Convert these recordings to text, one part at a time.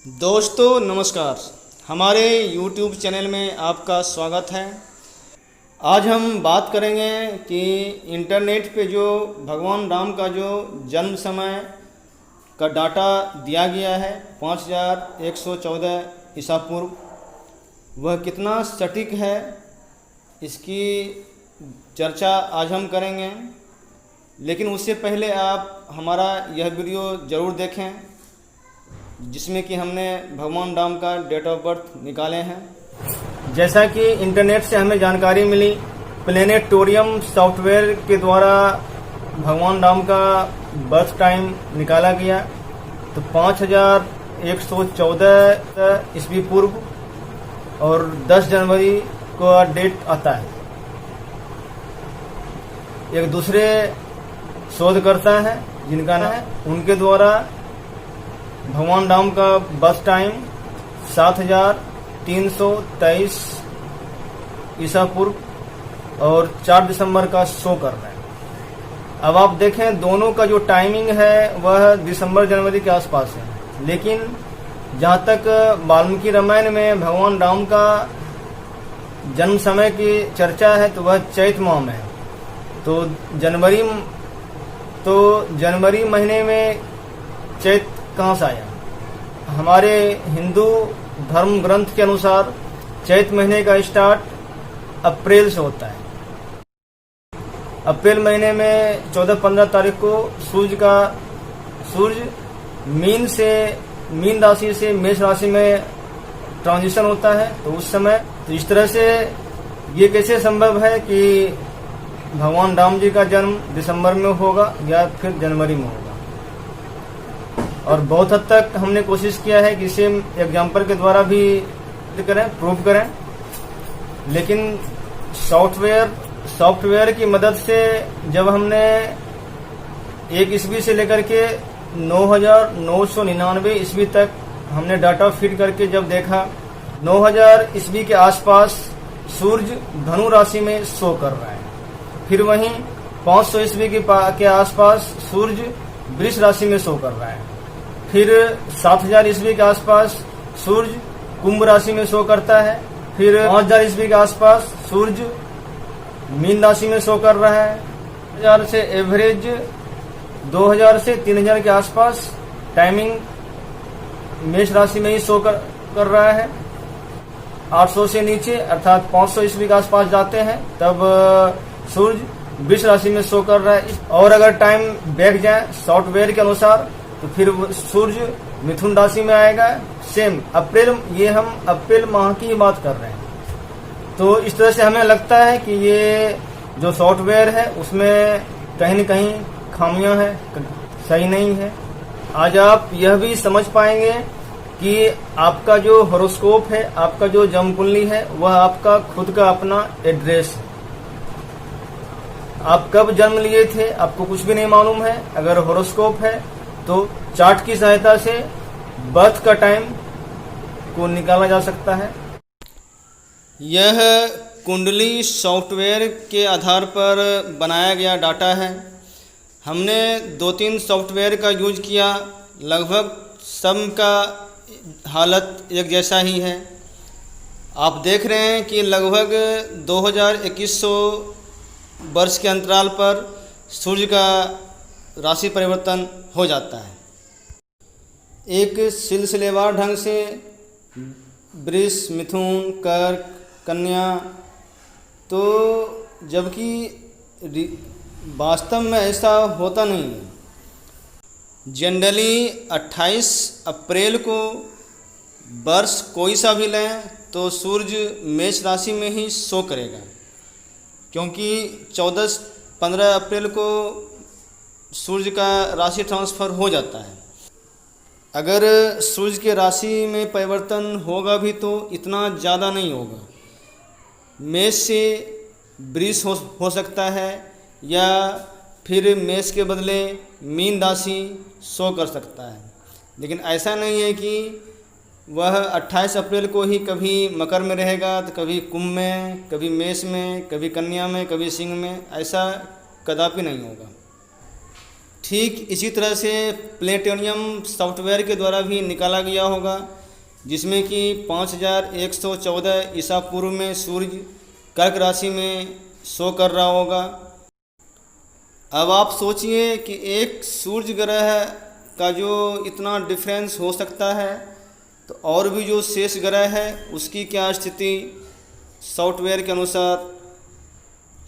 दोस्तों नमस्कार, हमारे YouTube चैनल में आपका स्वागत है। आज हम बात करेंगे कि इंटरनेट पे जो भगवान राम का जो जन्म समय का डाटा दिया गया है 5114 ईसा पूर्व, वह कितना सटीक है, इसकी चर्चा आज हम करेंगे। लेकिन उससे पहले आप हमारा यह वीडियो ज़रूर देखें जिसमें कि हमने भगवान राम का डेट ऑफ बर्थ निकाले हैं। जैसा कि इंटरनेट से हमें जानकारी मिली, प्लेनेटोरियम सॉफ्टवेयर के द्वारा भगवान राम का बर्थ टाइम निकाला गया तो 5114 ईस्वी पूर्व और 10 जनवरी को डेट आता है। एक दूसरे शोधकर्ता है जिनका नाम है, उनके द्वारा भगवान राम का बर्थ टाइम 7323 ईसा पूर्व और 4 दिसंबर का शो कर रहा है। अब आप देखें, दोनों का जो टाइमिंग है वह दिसंबर जनवरी के आसपास है, लेकिन जहाँ तक वाल्मीकि रामायण में भगवान राम का जन्म समय की चर्चा है तो वह चैत माह में है। तो जनवरी महीने में चैत कहाँ से आया? हमारे हिंदू धर्म ग्रंथ के अनुसार चैत महीने का स्टार्ट अप्रैल से होता है। अप्रैल महीने में 14-15 तारीख को सूर्य मीन राशि से मेष राशि में ट्रांजिशन होता है। तो उस समय तो इस तरह से ये कैसे संभव है कि भगवान राम जी का जन्म दिसंबर में होगा या फिर जनवरी में होगा? और बहुत हद तक हमने कोशिश किया है कि इसे एग्जाम्पल के द्वारा भी प्रूव करें, लेकिन सॉफ्टवेयर की मदद से जब हमने 1 ईस्वी से लेकर के 9999 ईस्वी तक हमने डाटा फीड करके जब देखा, 9000 ईस्वी के आसपास सूर्य धनु राशि में शो कर रहा है। फिर वहीं 500 ईस्वी के आसपास सूर्य वृष राशि में शो कर रहा है। फिर 7000 ईस्वी के आसपास सूर्य कुंभ राशि में शो करता है। फिर 5000 ईस्वी के आसपास सूर्य मीन राशि में शो कर रहा है। 1000 से एवरेज 2000 से 3000 के आसपास टाइमिंग मेष राशि में ही शो कर रहा है। 800 से नीचे अर्थात 500 ईस्वी के आसपास जाते हैं तब सूर्य वृष राशि में शो कर रहा है। और अगर टाइम बैक जाए सॉफ्टवेयर के अनुसार तो फिर सूर्य मिथुन राशि में आएगा। सेम अप्रैल, ये हम अप्रैल माह की बात कर रहे हैं। तो इस तरह से हमें लगता है कि ये जो सॉफ्टवेयर है उसमें कहीं न कहीं खामियां हैं, सही नहीं है। आज आप यह भी समझ पाएंगे कि आपका जो हॉरोस्कोप है, आपका जो जन्म कुंडली है, वह आपका खुद का अपना एड्रेस है। आप कब जन्म लिए थे आपको कुछ भी नहीं मालूम है। अगर हॉरोस्कोप है तो चार्ट की सहायता से बर्थ का टाइम को निकाला जा सकता है। यह कुंडली सॉफ्टवेयर के आधार पर बनाया गया डाटा है। हमने 2-3 सॉफ्टवेयर का यूज किया, लगभग सब का हालत एक जैसा ही है। आप देख रहे हैं कि लगभग 2000-2100 वर्ष के अंतराल पर सूर्य का राशि परिवर्तन हो जाता है। एक सिलसिलेवार ढंग से वृष, मिथुन, कर्क, कन्या, तो जबकि वास्तव में ऐसा होता नहीं है। जनरली 28 अप्रैल को वर्ष कोई सा भी लें तो सूर्य मेष राशि में ही शो करेगा, क्योंकि 14-15 अप्रैल को सूर्य का राशि ट्रांसफ़र हो जाता है। अगर सूर्य के राशि में परिवर्तन होगा भी तो इतना ज़्यादा नहीं होगा। मेष से वृष हो सकता है या फिर मेष के बदले मीन राशि शो कर सकता है, लेकिन ऐसा नहीं है कि वह 28 अप्रैल को ही कभी मकर में रहेगा तो कभी कुंभ में, कभी मेष में, कभी कन्या में, कभी सिंह में, ऐसा कदापि नहीं होगा। ठीक इसी तरह से प्लेटोनियम सॉफ्टवेयर के द्वारा भी निकाला गया होगा जिसमें कि 5114 ईसा पूर्व में सूर्य कर्क राशि में शो कर रहा होगा। अब आप सोचिए कि एक सूर्य ग्रह का जो इतना डिफरेंस हो सकता है, तो और भी जो शेष ग्रह है उसकी क्या स्थिति सॉफ्टवेयर के अनुसार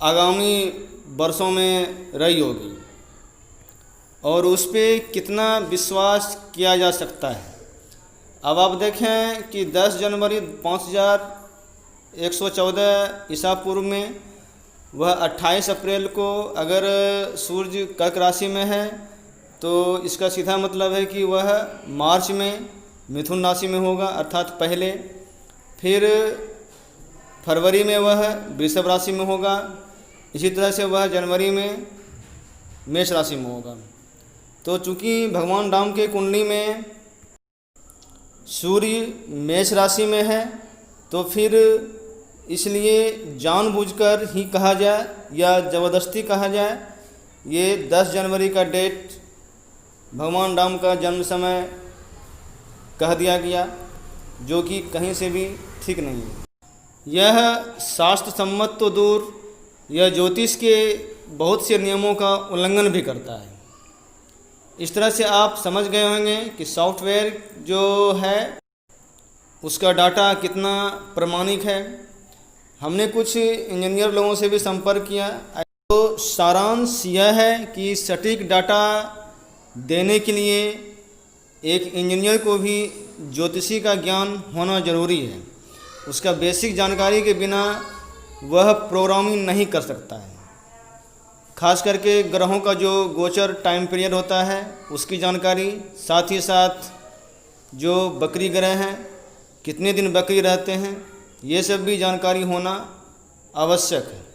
आगामी वर्षों में रही होगी और उस पर कितना विश्वास किया जा सकता है। अब आप देखें कि 10 जनवरी 5114 ईसा पूर्व में वह 28 अप्रैल को अगर सूर्य कर्क राशि में है, तो इसका सीधा मतलब है कि वह मार्च में मिथुन राशि में होगा, अर्थात पहले। फिर फरवरी में वह वृषभ राशि में होगा। इसी तरह से वह जनवरी में मेष राशि में होगा। तो चूँकि भगवान राम के कुंडली में सूर्य मेष राशि में है, तो फिर इसलिए जानबूझकर ही कहा जाए या ज़बरदस्ती कहा जाए, ये 10 जनवरी का डेट भगवान राम का जन्म समय कह दिया गया, जो कि कहीं से भी ठीक नहीं है। यह शास्त्र सम्मत तो दूर, यह ज्योतिष के बहुत से नियमों का उल्लंघन भी करता है। इस तरह से आप समझ गए होंगे कि सॉफ्टवेयर जो है उसका डाटा कितना प्रामाणिक है। हमने कुछ इंजीनियर लोगों से भी संपर्क किया, तो सारांश यह है कि सटीक डाटा देने के लिए एक इंजीनियर को भी ज्योतिषी का ज्ञान होना ज़रूरी है। उसका बेसिक जानकारी के बिना वह प्रोग्रामिंग नहीं कर सकता है। खास करके ग्रहों का जो गोचर टाइम पीरियड होता है उसकी जानकारी, साथ ही साथ जो बकरी ग्रह हैं कितने दिन बकरी रहते हैं, ये सब भी जानकारी होना आवश्यक है।